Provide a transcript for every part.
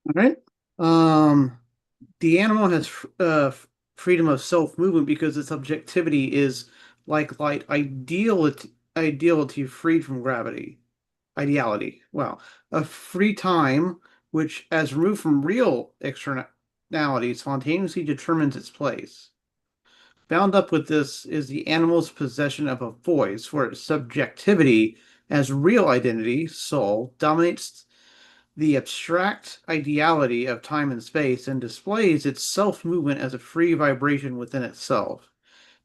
All right. Um, the animal has freedom of self-movement because its objectivity is like light, ideality freed from gravity. Ideality. Well, a free time which, as removed from real externality, spontaneously determines its place. Bound up with this is the animal's possession of a voice, for its subjectivity as real identity, soul, dominates the abstract ideality of time and space and displays its self-movement as a free vibration within itself.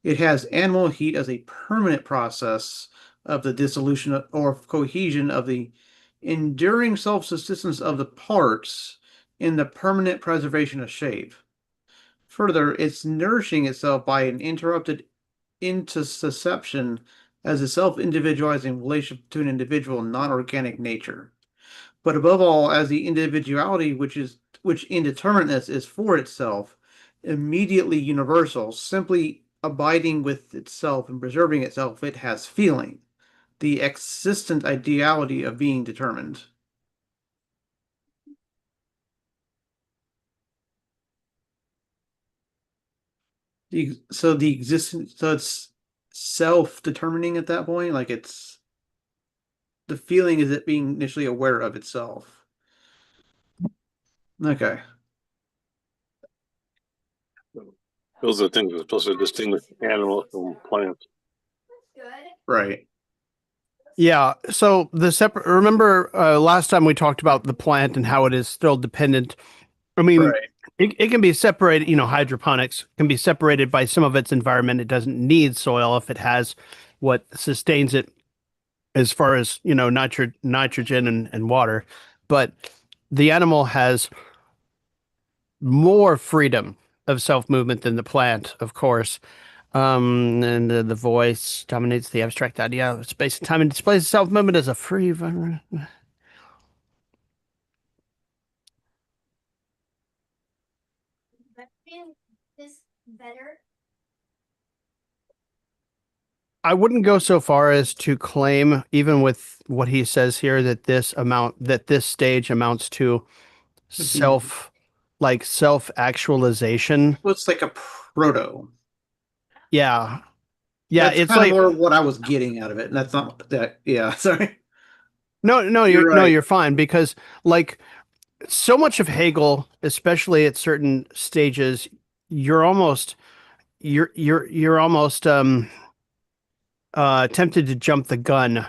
It has animal heat as a permanent process of the dissolution or cohesion of the enduring self-subsistence of the parts in the permanent preservation of shape. Further, it's nourishing itself by an interrupted intussusception as a self-individualizing relationship to an individual non-organic nature. But above all, as the individuality which indeterminateness is for itself, immediately universal, simply abiding with itself and preserving itself, it has feeling, the existent ideality of being determined. So it's self-determining at that point, like it's the feeling is it being initially aware of itself. Okay, Those are things that are supposed to distinguish animals from plants. right, Yeah. So the separate. Remember last time we talked about the plant and how it is still dependent. I mean, right. it can be separated. Hydroponics can be separated by some of its environment. It doesn't need soil if it has what sustains it as far as nitrogen and water. But the animal has more freedom of self movement than the plant, of course. And the voice dominates the abstract idea of space and time and displays self movement as a free. Is better. I wouldn't go so far as to claim, even with what he says here, that this stage amounts to Being, self actualization. well, it's like a proto. Yeah. Yeah. That's It's kind of like, more what I was getting out of it. And that's not that, yeah, sorry. no, You're right. you're fine because like so much of Hegel, especially at certain stages, you're almost, you're almost, tempted to jump the gun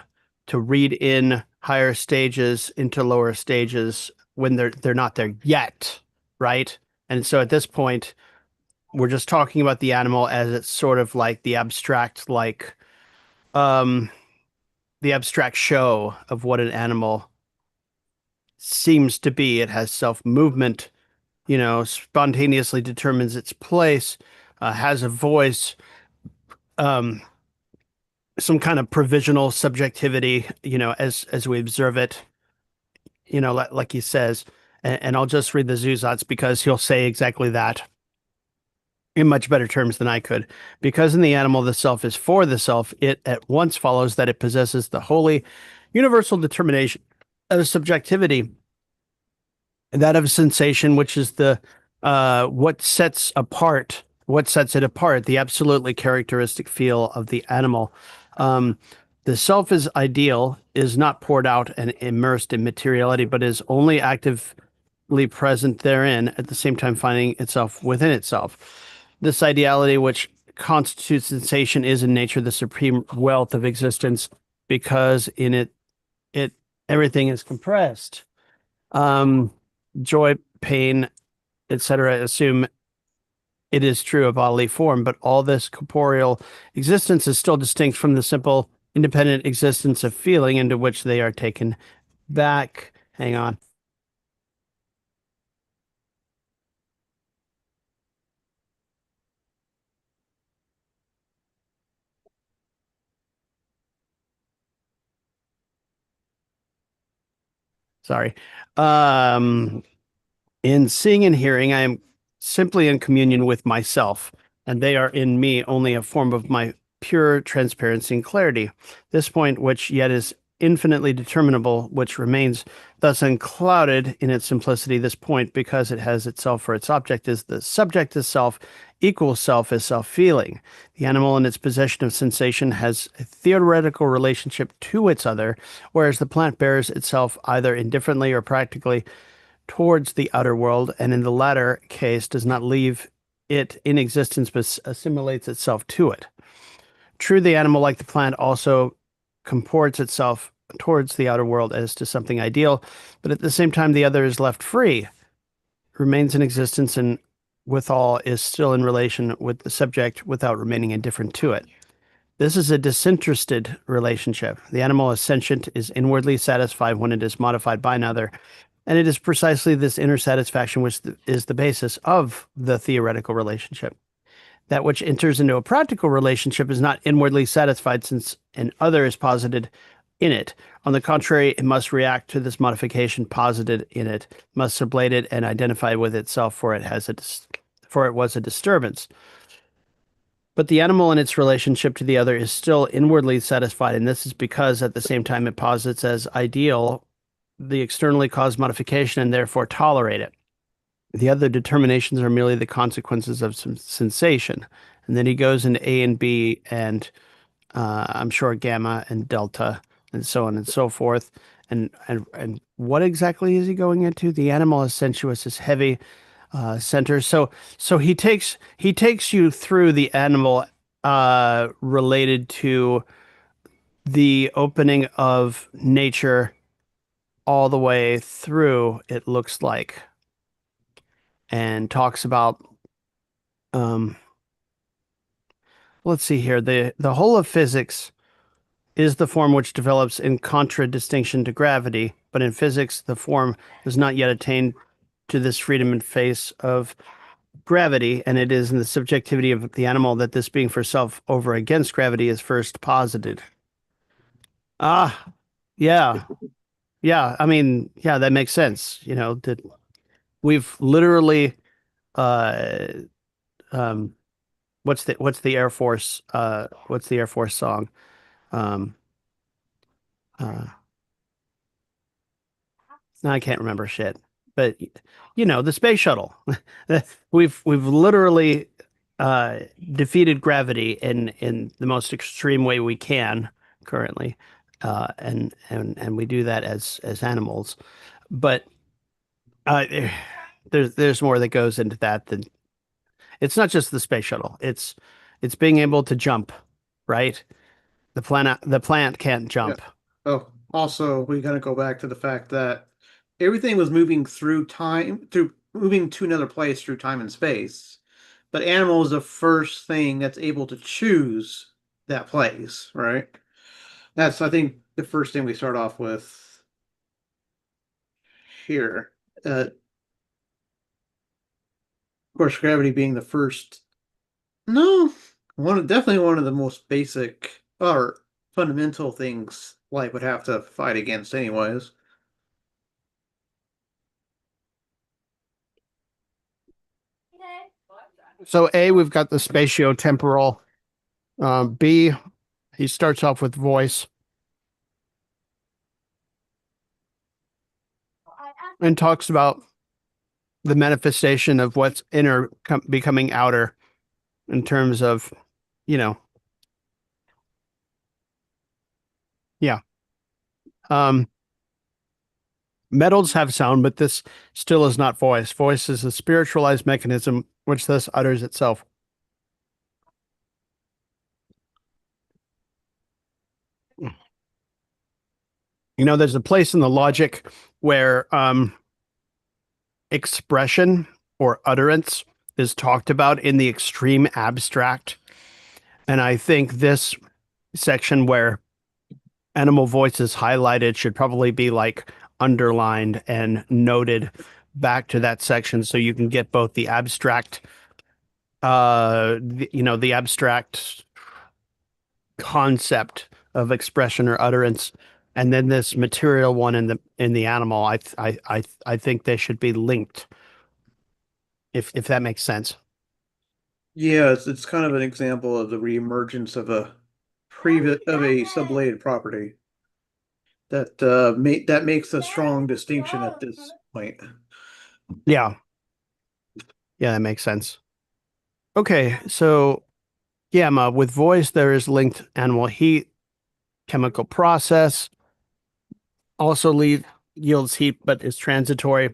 to read in higher stages into lower stages when they're not there yet, right? And so at this point, we're just talking about the animal as it's sort of like um the abstract show of what an animal seems to be. It has self-movement, spontaneously determines its place, has a voice, um, some kind of provisional subjectivity, as we observe it, like he says. And I'll just read the Zuzats because he'll say exactly that in much better terms than I could. Because in the animal, the self is for the self, it at once follows that it possesses the wholly universal determination of subjectivity, that of sensation, which is the what sets it apart, the absolutely characteristic feel of the animal. Um, the self is ideal, is not poured out and immersed in materiality, but is only actively present therein, at the same time finding itself within itself. This ideality, which constitutes sensation, is in nature the supreme wealth of existence, because in it everything is compressed. Um, Joy, pain, etc., assume it is true of bodily form, but all this corporeal existence is still distinct from the simple, independent existence of feeling into which they are taken back. Hang on. Sorry. Um, in seeing and hearing, I am simply in communion with myself, and they are in me only a form of my pure transparency and clarity. This point, which yet is infinitely determinable, which remains thus unclouded in its simplicity. This point, because it has itself for its object, is the subject is self, equals self is self-feeling. The animal in its possession of sensation has a theoretical relationship to its other, whereas the plant bears itself either indifferently or practically towards the outer world, and in the latter case does not leave it in existence but assimilates itself to it. True, the animal, like the plant, also comports itself towards the outer world as to something ideal, but at the same time, the other is left free, remains in existence, and withal is still in relation with the subject without remaining indifferent to it. This is a disinterested relationship. The animal is sentient, is inwardly satisfied when it is modified by another, and it is precisely this inner satisfaction which is the basis of the theoretical relationship. That which enters into a practical relationship is not inwardly satisfied, since an other is posited in it. On the contrary, it must react to this modification posited in it, must sublate it and identify with itself, for it was a disturbance. But the animal in its relationship to the other is still inwardly satisfied, and this is because at the same time it posits as ideal the externally caused modification and therefore tolerate it. The other determinations are merely the consequences of some sensation. And then he goes into A and B and I'm sure gamma and delta and so on and so forth. And what exactly is he going into? The animal is sensuous, is heavy center. So he takes you through the animal related to the opening of nature all the way through, it looks like, and talks about um let's see here, the whole of physics is the form which develops in contradistinction to gravity, but in physics the form does not yet attain to this freedom in face of gravity, and it is in the subjectivity of the animal that this being for self over against gravity is first posited. Ah, yeah. Yeah, I mean, yeah, that makes sense. That we've literally uh um what's the Air Force song? Um uh no, I can't remember shit. But the space shuttle. We've literally uh defeated gravity in the most extreme way we can currently. And we do that as animals. But uh there's more that goes into that than it's not just the space shuttle. It's being able to jump, right? The plant can't Yeah. jump. Oh, also, we gotta go back to the fact that everything was moving through time, through moving to another place through time and space. But animal is the first thing that's able to choose that place, right? That's, I think, the first thing we start off with here. Of course, gravity being the first. No, definitely one of the most basic or fundamental things life would have to fight against, anyways. So A, we've got the spatiotemporal. B, he starts off with voice and talks about the manifestation of what's inner becoming outer in terms of, you know, yeah. Um, Metals have sound, but this still is not voice. Voice is a spiritualized mechanism which thus utters itself. There's a place in the logic where expression or utterance is talked about in the extreme abstract. And I think this section where animal voice is highlighted should probably be like underlined and noted back to that section so you can get both the abstract, the abstract concept of expression or utterance, and then this material one in the animal. I think they should be linked, if that makes sense. Yeah, it's kind of an example of the reemergence of a sublated property. that makes a strong distinction at this point. Yeah. Yeah, that makes sense. Okay, so gamma with voice, there is linked animal heat, chemical process, also yields heat, but is transitory.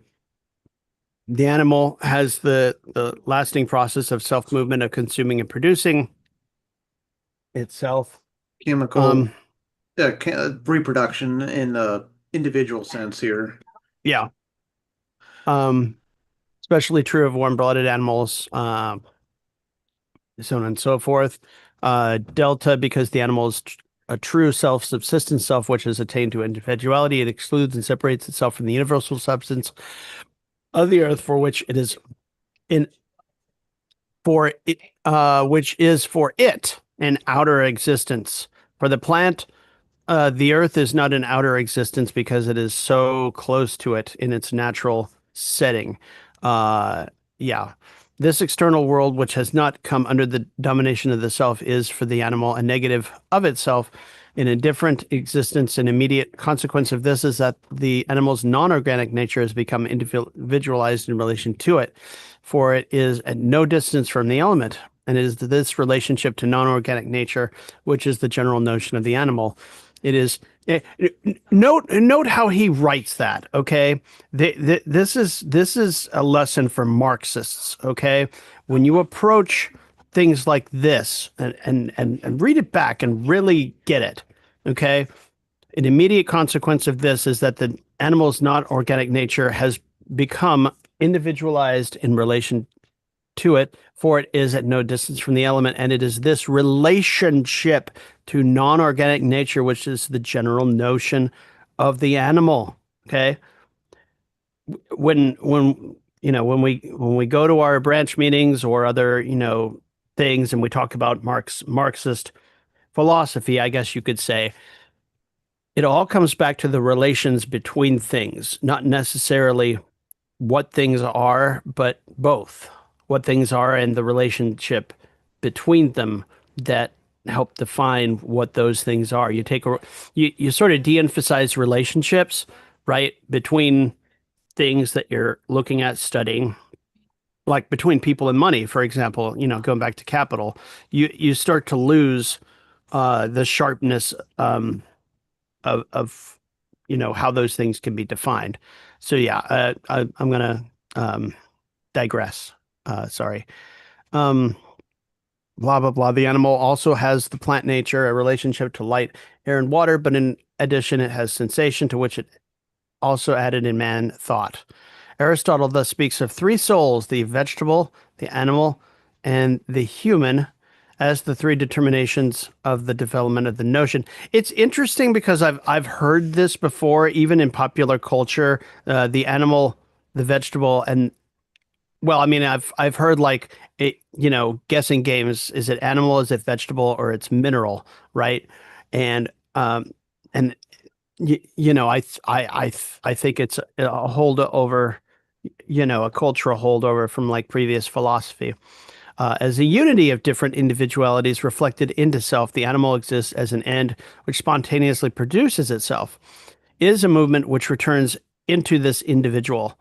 The animal has the lasting process of self-movement of consuming and producing itself. Chemical Um, reproduction in the individual sense here. yeah. Especially true of warm-blooded animals, so on and so forth. Delta, because the animal is a true self-subsistent self, which is attained to individuality. It excludes and separates itself from the universal substance of the earth, for which it is in for it, which is for it an outer existence. For the plant, the earth is not an outer existence because it is so close to it in its natural setting. Uh, yeah. This external world, which has not come under the domination of the self, is for the animal a negative of itself. An indifferent existence. An immediate consequence of this is that the animal's non-organic nature has become individualized in relation to it, for it is at no distance from the element. And it is this relationship to non-organic nature, which is the general notion of the animal. It is note how he writes that. Okay, this is a lesson for Marxists. Okay, when you approach things like this and read it back and really get it. Okay, an immediate consequence of this is that the animal's not organic nature has become individualized in relation to it, for it is at no distance from the element, and it is this relationship to non-organic nature which is the general notion of the animal. Okay, when when we go to our branch meetings or other things, and we talk about Marxist philosophy, I guess you could say it all comes back to the relations between things, not necessarily what things are, but both what things are and the relationship between them that help define what those things are. You sort of de-emphasize relationships, right, between things that you're looking at studying, like between people and money, for example, going back to capital, you start to lose the sharpness of how those things can be defined. So yeah, I'm gonna digress. Sorry. Um, blah blah blah. The animal also has the plant nature, a relationship to light, air, and water, but in addition, it has sensation, to which it also added in man thought. Aristotle thus speaks of three souls: the vegetable, the animal, and the human, as the three determinations of the development of the notion. It's interesting because I've heard this before, even in popular culture. The animal, the vegetable, and well, I mean, I've heard like it, guessing games. Is it animal? Is it vegetable? Or it's mineral, right? And and I think it's a holdover, a cultural holdover from like previous philosophy. As a unity of different individualities reflected into self, the animal exists as an end which spontaneously produces itself. It is a movement which returns into this individual,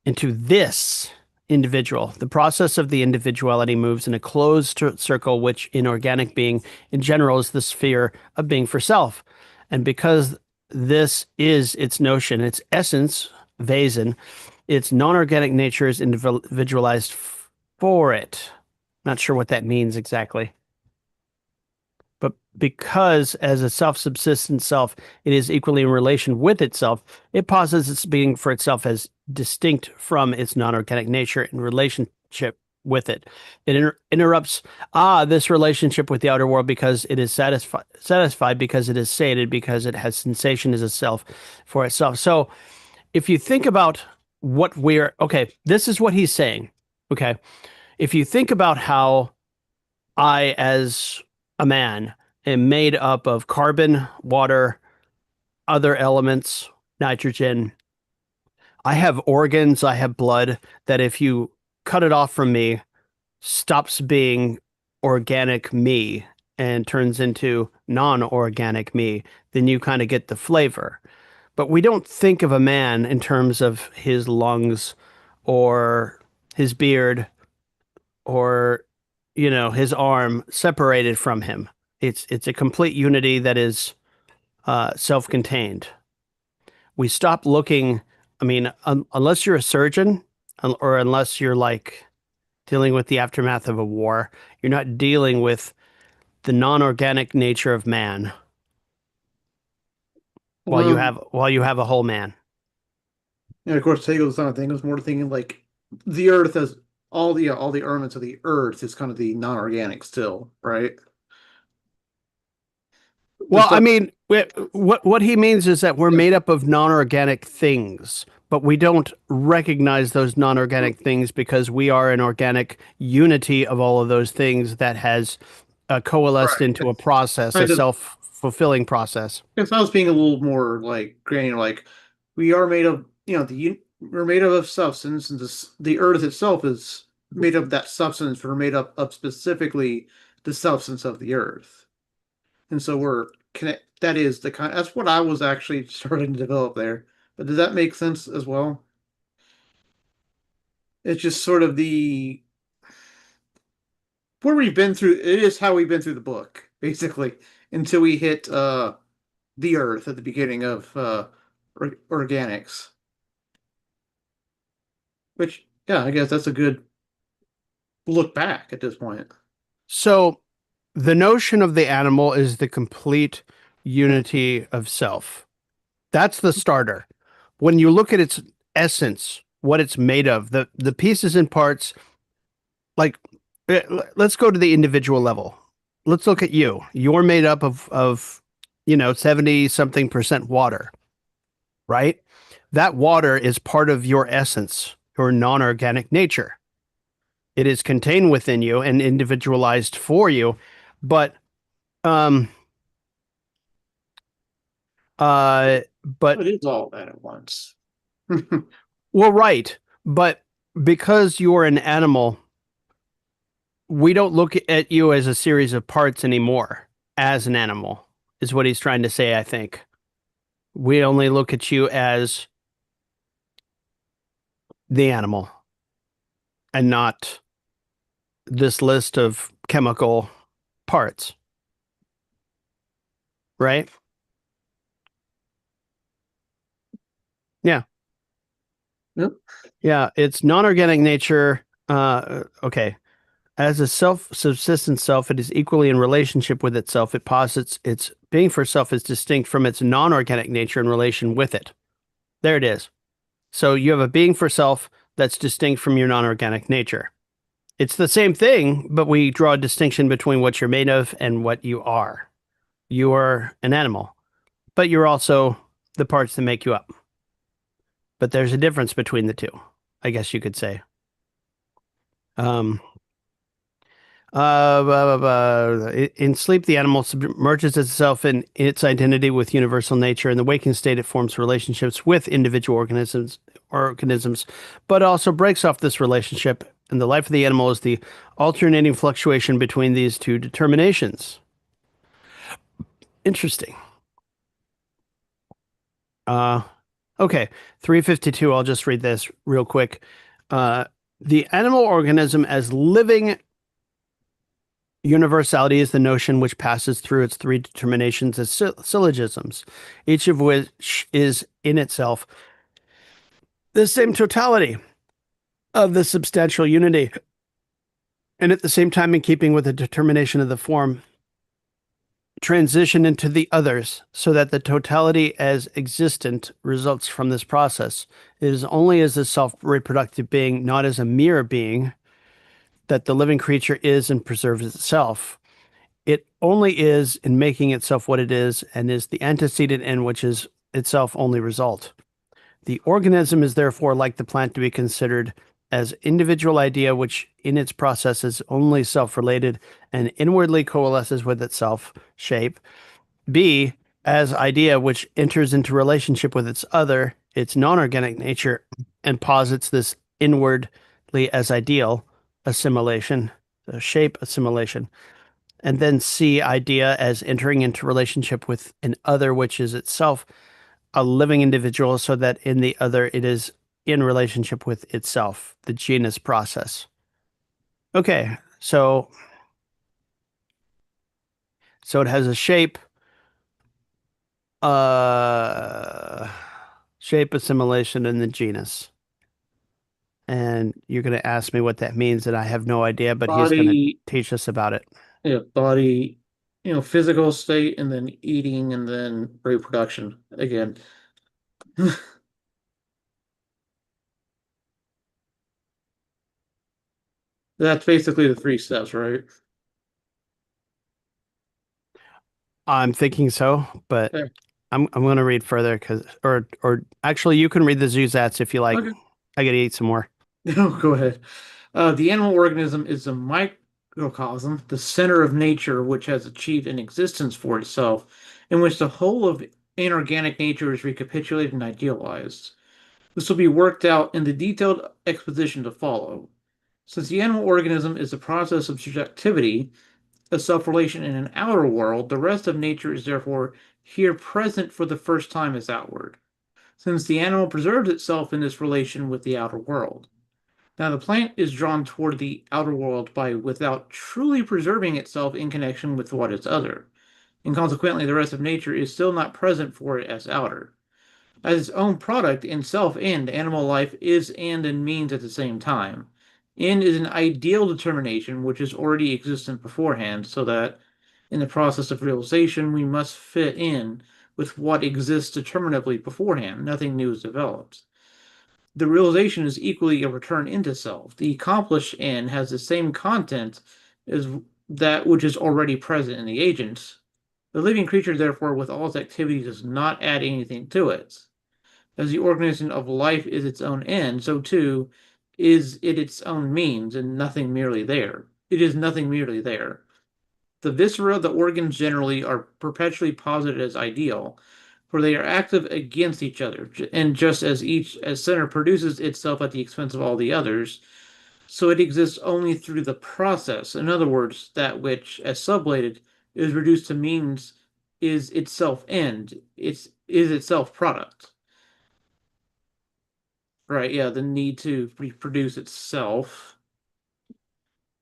into this individual. The process of the individuality moves in a closed circle, which in organic being in general is the sphere of being for self. And because this is its notion, its essence, Wesen, its non-organic nature is individualized for it. Not sure what that means exactly. But because as a self-subsistent self, it is equally in relation with itself, it posits its being for itself as distinct from its non-organic nature in relationship with it. It interrupts this relationship with the outer world because it is satisfied, because it is sated, because it has sensation as a self for itself. So if you think about this is what he's saying. Okay. If you think about how I, as a man, am made up of carbon, water, other elements, nitrogen. I have organs, I have blood that if you cut it off from me, stops being organic me and turns into non-organic me, then you kind of get the flavor. But we don't think of a man in terms of his lungs or his beard or, his arm separated from him. It's a complete unity that is self-contained. We stop looking, I mean, unless you're a surgeon or unless you're like dealing with the aftermath of a war, you're not dealing with the non-organic nature of man while you have a whole man. And of course, Hegel's not a thing. It was more thinking like the Earth as all the elements of the Earth is kind of the non-organic still, right? The Well, I stuff, mean, what he means is that we're yeah, made up of non-organic things, but we don't recognize those non-organic things because we are an organic unity of all of those things that has coalesced right. into a process, a Kind of. self-fulfilling process. If I was being a little more like granular, like we are made of, we're made up of substance, and the Earth itself is made of that substance. We're made up of specifically the substance of the Earth, and so we're connect. That is the kind. That's what I was actually starting to develop there. But does that make sense as well? It's just sort of the where we've been through. It is how we've been through the book, basically, until we hit the Earth at the beginning of organics. Which, yeah, I guess that's a good look back at this point. So the notion of the animal is the complete unity of self. That's the starter. When you look at its essence, what it's made of, the pieces and parts, like let's go to the individual level. Let's look at you. You're made up of 70 something percent water, right? That water is part of your essence, your non-organic nature. It is contained within you and individualized for you, but um but It is all that at once. well, right, but because you're an animal, we don't look at you as a series of parts anymore as an animal, is what he's trying to say, I think. We only look at you as the animal and not this list of chemical parts, right? Yeah. Yep. Yeah, it's non-organic nature. Okay. As a self-subsistent self, it is equally in relationship with itself. It posits its being for self is distinct from its non-organic nature in relation with it. There it is. So you have a being for self that's distinct from your non-organic nature. It's the same thing, but we draw a distinction between what you're made of and what you are. You are an animal, but you're also the parts that make you up. But there's a difference between the two, I guess you could say. Um, in sleep, the animal submerges itself in its identity with universal nature. In the waking state, it forms relationships with individual organisms, but also breaks off this relationship. And the life of the animal is the alternating fluctuation between these two determinations. Interesting. Uh, okay, 352. I'll just read this real quick. The animal organism as living universality is the notion which passes through its three determinations as syllogisms, each of which is in itself the same totality of the substantial unity, and at the same time, in keeping with the determination of the form, transition into the others, so that the totality as existent results from this process. It is only as a self-reproductive being, not as a mere being, that the living creature is and preserves itself. It only is in making itself what it is, and is the antecedent end which is itself only result. The organism is therefore like the plant to be considered as individual idea, which in its process is only self-related and inwardly coalesces with itself, shape. B, as idea, which enters into relationship with its other, its non-organic nature, and posits this inwardly as ideal, assimilation, shape assimilation. And then C, idea as entering into relationship with an other, which is itself a living individual, so that in the other it is in relationship with itself, the genus process. Okay, so it has a shape, uh, shape, assimilation, in the genus. And you're going to ask me what that means, and I have no idea, but he's going to Body, teach us about it. yeah, body, physical state, and then eating, and then reproduction again. That's basically the three steps, right? I'm thinking so, but Yeah. I'm going to read further or actually you can read the Zuzats if you like. Okay. I got to eat some more. No, go ahead. The animal organism is a microcosm, the center of nature, which has achieved an existence for itself, in which the whole of inorganic nature is recapitulated and idealized. This will be worked out in the detailed exposition to follow. Since the animal organism is the process of subjectivity, a self-relation in an outer world, the rest of nature is therefore here present for the first time as outward, since the animal preserves itself in this relation with the outer world. Now, the plant is drawn toward the outer world by without truly preserving itself in connection with what is other, and consequently the rest of nature is still not present for it as outer. As its own product in self-end, animal life is and means at the same time. End is an ideal determination which is already existent beforehand, so that in the process of realization we must fit in with what exists determinably beforehand. Nothing new is developed. The realization is equally a return into self. The accomplished end has the same content as that which is already present in the agent. The living creature, therefore, with all its activity, does not add anything to it. As the organism of life is its own end, so too is it its own means, and nothing merely there. It is nothing merely there. The viscera, the organs generally, are perpetually posited as ideal, for they are active against each other, and just as each as center produces itself at the expense of all the others, so it exists only through the process. In other words, that which, as sublated, is reduced to means is itself end, is itself product. Right, yeah, the need to reproduce itself.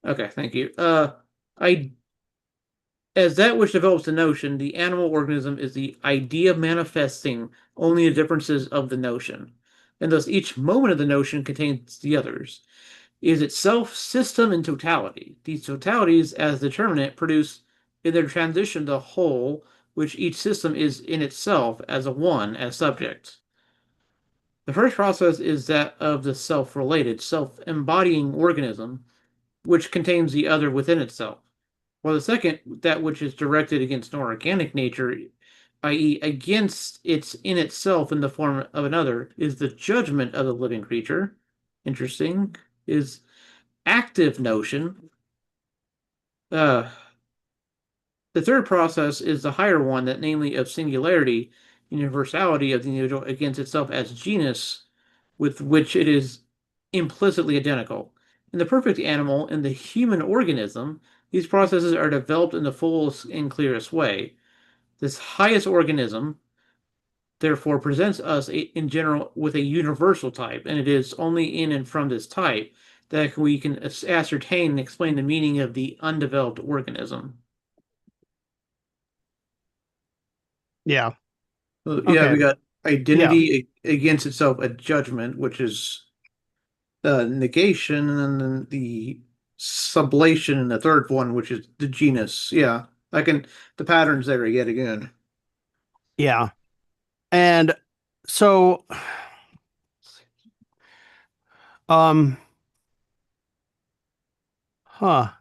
Okay, thank you. I As that which develops the notion, the animal organism is the idea manifesting only the differences of the notion, and thus each moment of the notion contains the others. It is itself system in totality. These totalities, as determinate, produce in their transition the whole, which each system is in itself as a one, as subject. The first process is that of the self-related, self-embodying organism, which contains the other within itself, while the second, that which is directed against organic nature, i.e., against its in itself in the form of another, is the judgment of the living creature. Interesting. Is active notion. Uh, the third process is the higher one, that namely of singularity, universality of the individual against itself as genus, with which it is implicitly identical. In the perfect animal, in the human organism, these processes are developed in the fullest and clearest way. This highest organism, therefore, presents us in general with a universal type, and it is only in and from this type that we can ascertain and explain the meaning of the undeveloped organism. Yeah. Yeah, we Okay. got Yeah. identity against itself, a judgment, which is negation, and then the sublation in the third one, which is the genus. Yeah, the patterns there yet again. Yeah. And so, um, huh.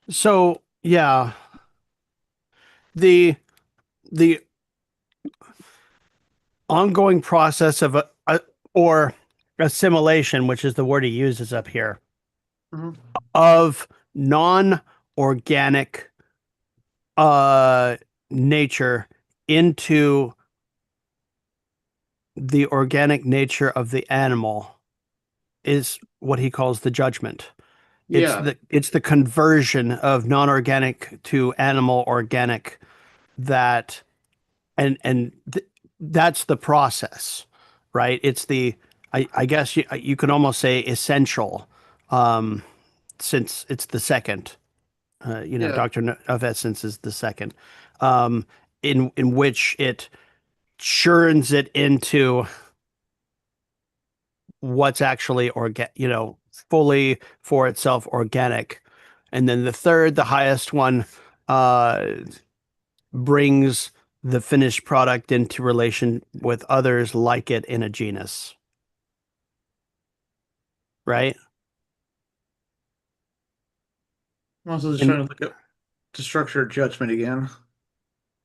So, yeah, the the ongoing process of or assimilation, which is the word he uses up here, Mhm. of non-organic uh nature into the organic nature of the animal is what he calls the judgment. Yeah, It's the conversion of non-organic to animal organic that that's the process, right? It's the I guess you can almost say essential, um, since it's the second. yeah. Doctrine of essence is the second, um, in which it churns it into what's actually fully for itself organic. And then the third, the highest one, uh, brings the finished product into relation with others like it in a genus, right? I'm also just And trying to look up to structure judgment again.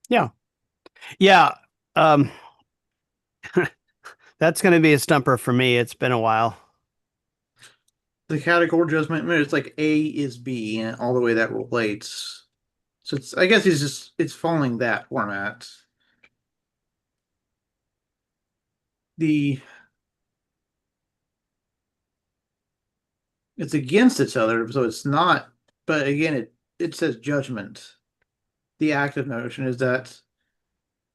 yeah, yeah, um, that's going to be a stumper for me. It's been a while. The categorical judgment, I mean, it's like A is B and all the way that relates. So it's I guess it's following that format. The It's against each other, so it's not, but again it says judgment. The active notion is that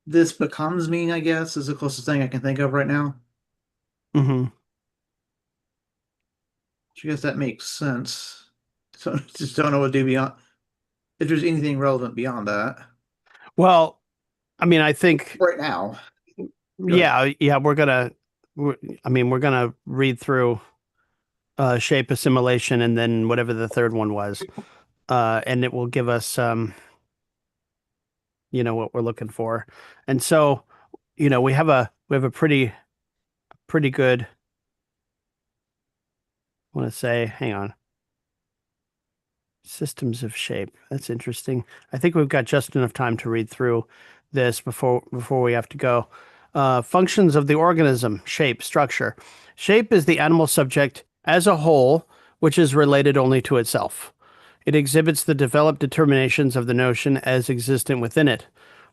this becomes me, I guess, is the closest thing I can think of right now. Hmm. I guess that makes sense. So just don't know what to do beyond if there's anything relevant beyond that. Well, I mean, I think, Right now. Go ahead. yeah, we're gonna read through shape assimilation and then whatever the third one was, and it will give us, what we're looking for. And so, we have a pretty good, I want to say, hang on, systems of shape. That's interesting. I think we've got just enough time to read through this before we have to go. Functions of the organism: shape, structure. Shape is the animal subject as a whole, which is related only to itself. It exhibits the developed determinations of the notion as existent within it.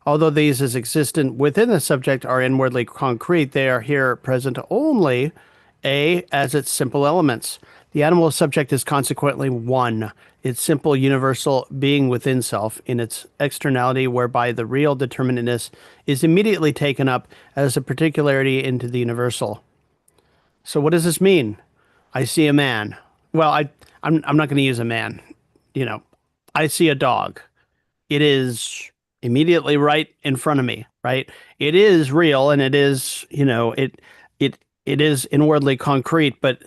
Although these as existent within the subject are inwardly concrete, they are here present only as its simple elements. The animal subject is consequently one, its simple universal being within self, in its externality, whereby the real determinateness is immediately taken up as a particularity into the universal. So what does this mean? I see a man. Well, I'm not going to use a man. You know, I see a dog. It is immediately right in front of me, right? It is real and it is, it is inwardly concrete, but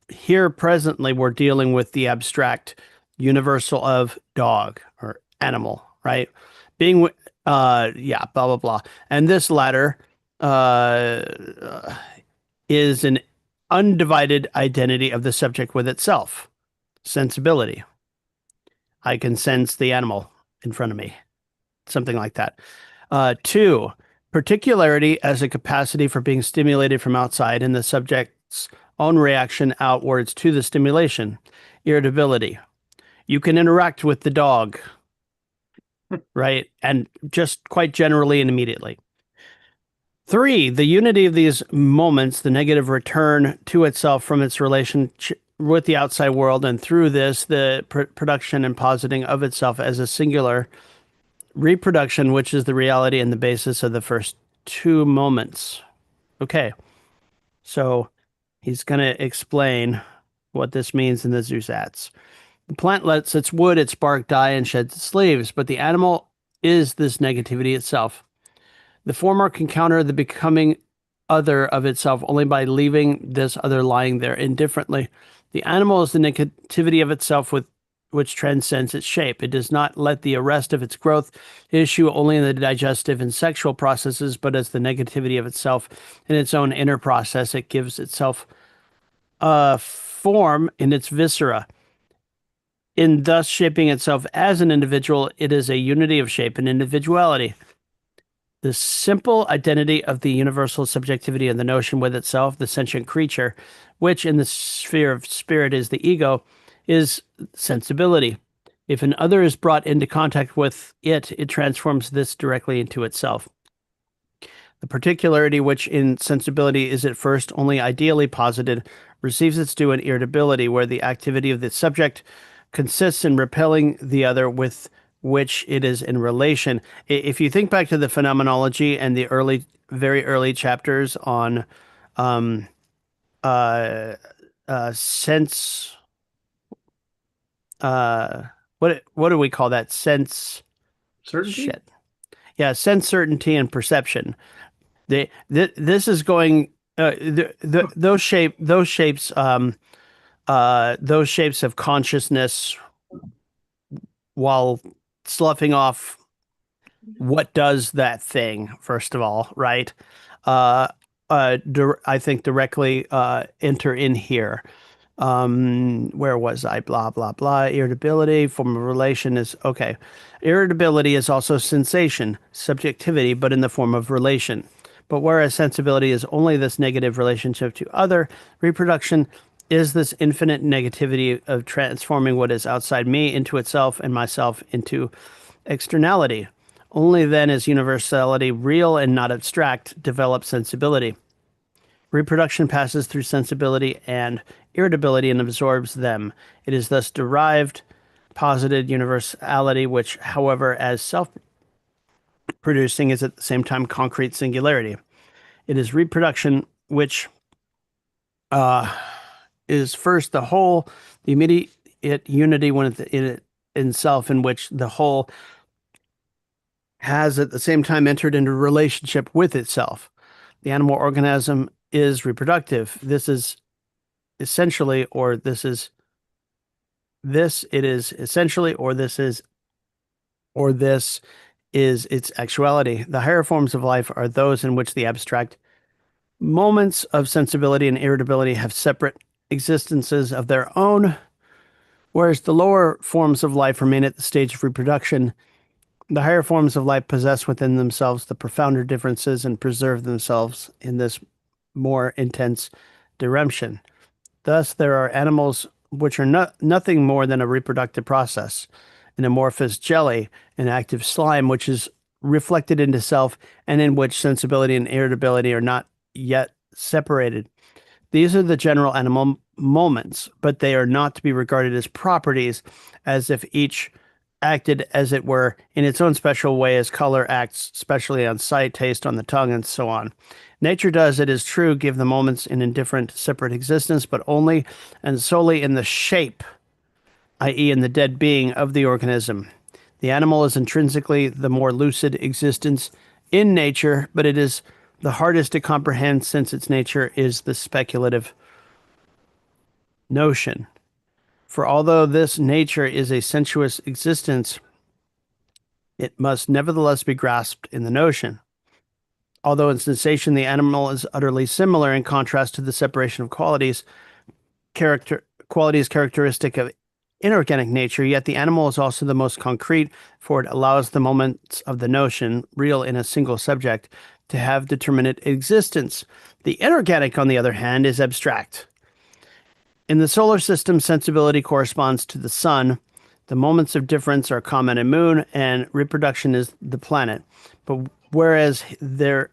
here presently we're dealing with the abstract universal of dog or animal, right? Being yeah, blah blah blah. And this latter uh is an undivided identity of the subject with itself. Sensibility. I can sense the animal in front of me, something like that. Two, particularity as a capacity for being stimulated from outside and the subject's own reaction outwards to the stimulation. Irritability. You can interact with the dog, right? And just quite generally and immediately. Three, the unity of these moments, the negative return to itself from its relation with the outside world, and through this, the production and positing of itself as a singular reproduction, which is the reality and the basis of the first two moments. Okay, so he's going to explain what this means in the Zusatz. The plant lets its wood, its bark die and sheds its leaves, but the animal is this negativity itself. The former can counter the becoming other of itself only by leaving this other lying there indifferently. The animal is the negativity of itself with which transcends its shape. It does not let the arrest of its growth issue only in the digestive and sexual processes, but as the negativity of itself in its own inner process. It gives itself a form in its viscera. In thus shaping itself as an individual, it is a unity of shape and individuality. The simple identity of the universal subjectivity of the notion with itself, the sentient creature, which in the sphere of spirit is the ego, is sensibility. If an other is brought into contact with it, it transforms this directly into itself. The particularity which in sensibility is at first only ideally posited receives its due in irritability, where the activity of the subject consists in repelling the other with which it is in relation. If you think back to the phenomenology and the very early chapters on um, uh, sense, what do we call that? Sense Certainty? shit. Yeah, sense certainty and perception. This is going those shapes of consciousness while sloughing off what does that thing, first of all, right? Uh, I think directly enter in here. Where was I? Blah, blah, blah. Irritability, form of relation is okay. Irritability is also sensation, subjectivity, but in the form of relation. But whereas sensibility is only this negative relationship to other, reproduction is this infinite negativity of transforming what is outside me into itself and myself into externality. Only then is universality real and not abstract, developed sensibility. Reproduction passes through sensibility and irritability and absorbs them. It is thus derived, posited universality, which, however, as self producing, is at the same time concrete singularity. It is reproduction, which is first the whole, the immediate unity when it in self, in which the whole has at the same time entered into relationship with itself. The animal organism is reproductive. This is essentially, or this is this, it is essentially, or this is its actuality. The higher forms of life are those in which the abstract moments of sensibility and irritability have separate existences of their own, whereas the lower forms of life remain at the stage of reproduction. The higher forms of life possess within themselves the profounder differences and preserve themselves in this more intense diremption. Thus, there are animals which are nothing more than a reproductive process, an amorphous jelly, an active slime, which is reflected into self and in which sensibility and irritability are not yet separated. These are the general animal moments, but they are not to be regarded as properties, as if each acted, as it were, in its own special way, as color acts specially on sight, taste on the tongue, and so on. Nature does, it is true, give the moments an indifferent, separate existence, but only and solely in the shape, i.e., in the dead being of the organism. The animal is intrinsically the more lucid existence in nature, but it is the hardest to comprehend since its nature is the speculative notion. For although this nature is a sensuous existence, it must nevertheless be grasped in the notion. Although in sensation the animal is utterly similar in contrast to the separation of qualities characteristic of inorganic nature, yet the animal is also the most concrete, for it allows the moments of the notion, real in a single subject, to have determinate existence. The inorganic, on the other hand, is abstract. In the solar system, sensibility corresponds to the sun. The moments of difference are comet and moon, and reproduction is the planet. But whereas there,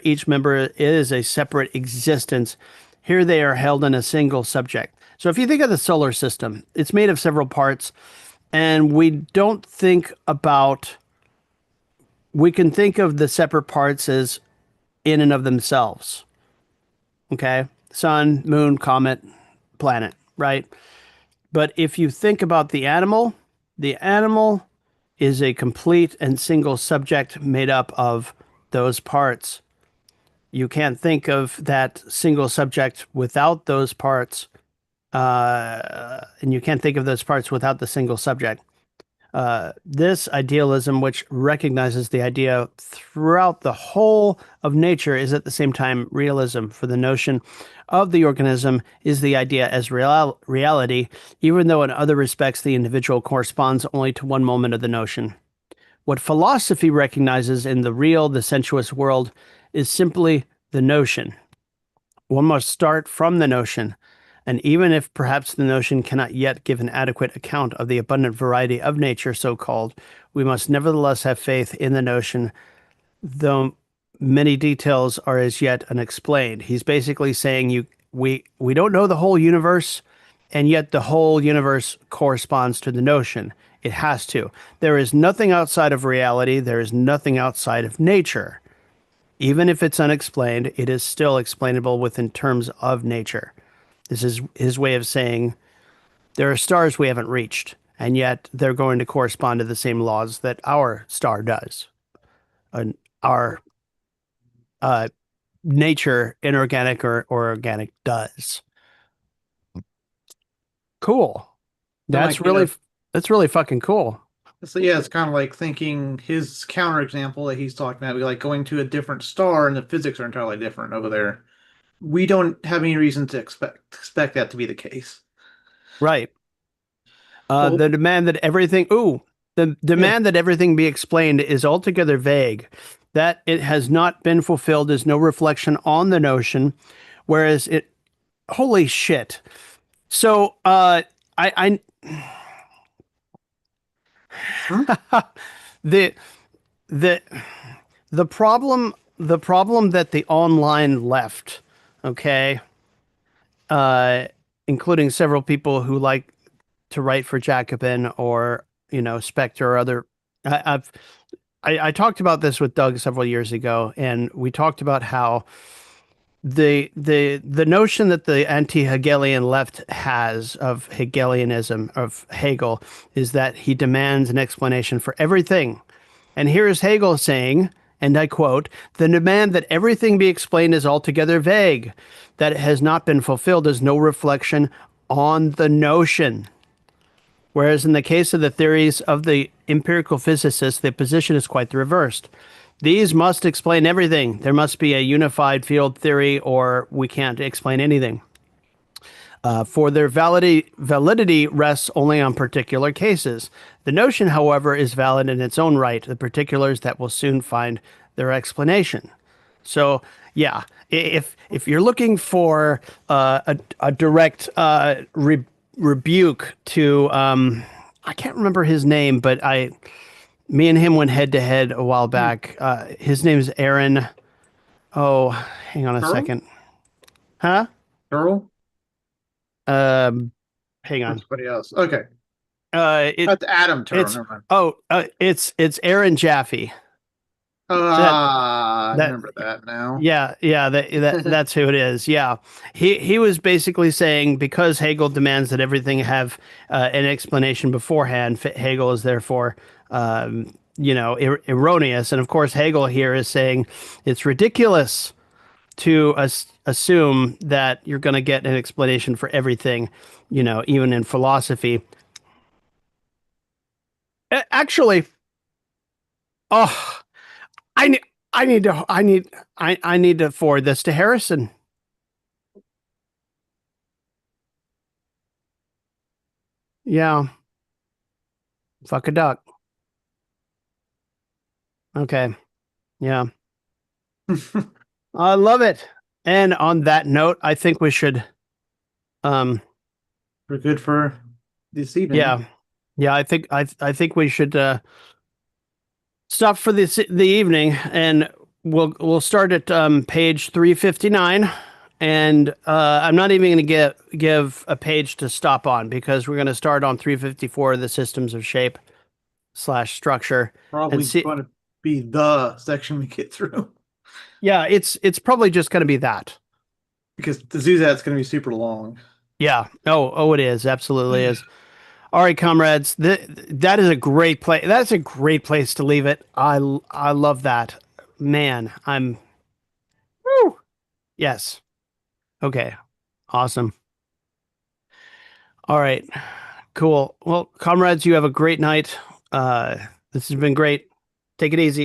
each member is a separate existence, here they are held in a single subject. So if you think of the solar system, it's made of several parts, and we don't think about, we can think of the separate parts as in and of themselves. Okay? Sun, moon, comet, planet, right? But if you think about the animal is a complete and single subject made up of those parts. You can't think of that single subject without those parts, and you can't think of those parts without the single subject. This idealism, which recognizes the idea throughout the whole of nature, is at the same time realism, for the notion of the organism is the idea as reality, even though in other respects the individual corresponds only to one moment of the notion. What philosophy recognizes in the real, the sensuous world, is simply the notion. One must start from the notion, and even if perhaps the notion cannot yet give an adequate account of the abundant variety of nature so called, we must nevertheless have faith in the notion though many details are as yet unexplained. He's basically saying we don't know the whole universe, and yet the whole universe corresponds to the notion. It has to. There is nothing outside of reality. There is nothing outside of nature. Even if it's unexplained, it is still explainable within terms of nature. This is his way of saying there are stars we haven't reached, and yet they're going to correspond to the same laws that our star does. And our uh, nature, inorganic or organic, does. Cool. And That's like, you know, really that's really fucking cool. so yeah, it's kind of like thinking his counterexample that he's talking about, like going to a different star and the physics are entirely different over there. We don't have any reason to expect that to be the case. Right. Well, The demand that everything the yeah. demand that everything be explained is altogether vague. That it has not been fulfilled is no reflection on the notion, whereas it holy shit. So I Huh? the the the problem that the online left, okay, uh, including several people who like to write for Jacobin or Spectre or other. I've I talked about this with Doug several years ago, and we talked about how the notion that the anti-Hegelian left has of Hegelianism of Hegel is that he demands an explanation for everything. And here is Hegel saying, and I quote, the demand that everything be explained is altogether vague, that it has not been fulfilled is no reflection on the notion. Whereas in the case of the theories of the empirical physicists, the position is quite the reversed. These must explain everything. There must be a unified field theory, or we can't explain anything. For their validity rests only on particular cases. The notion, however, is valid in its own right, the particulars that will soon find their explanation. So, yeah, if you're looking for a direct rebuke to, I can't remember his name, but me and him went head to head a while Hmm. back. His name's Aaron. Oh, hang on a Earl? second. Huh? Earl? Um, Hang Or on. somebody else? Okay. It That's Adam Turl. it's Never mind. it's Aaron Jaffe. That Ah, I that remember that now. yeah, that's who it is. Yeah, he was basically saying because Hegel demands that everything have an explanation beforehand, Hegel is therefore erroneous. And of course, Hegel here is saying it's ridiculous to assume that you're going to get an explanation for everything, even in philosophy. Actually, oh, I need I need to forward this to Harrison. Yeah, fuck a duck. Okay. Yeah. I love it. And on that note, I think we should um We're good for this evening. yeah. Yeah, I think we should stop for the evening, and we'll start at page 359. And I'm not even going to give a page to stop on because we're going to start on 354, the systems of shape slash structure, and Probably see. going to be the section we get through Yeah, it's probably just going to be that. because the Zuzat's going to be super long. Yeah. Oh, it is. Absolutely is. All right, comrades. That is a great place. That's a great place to leave it. I love that. Man, I'm. Woo! Yes. Okay. Awesome. All right. Cool. Well, comrades, you have a great night. This has been great. Take it easy.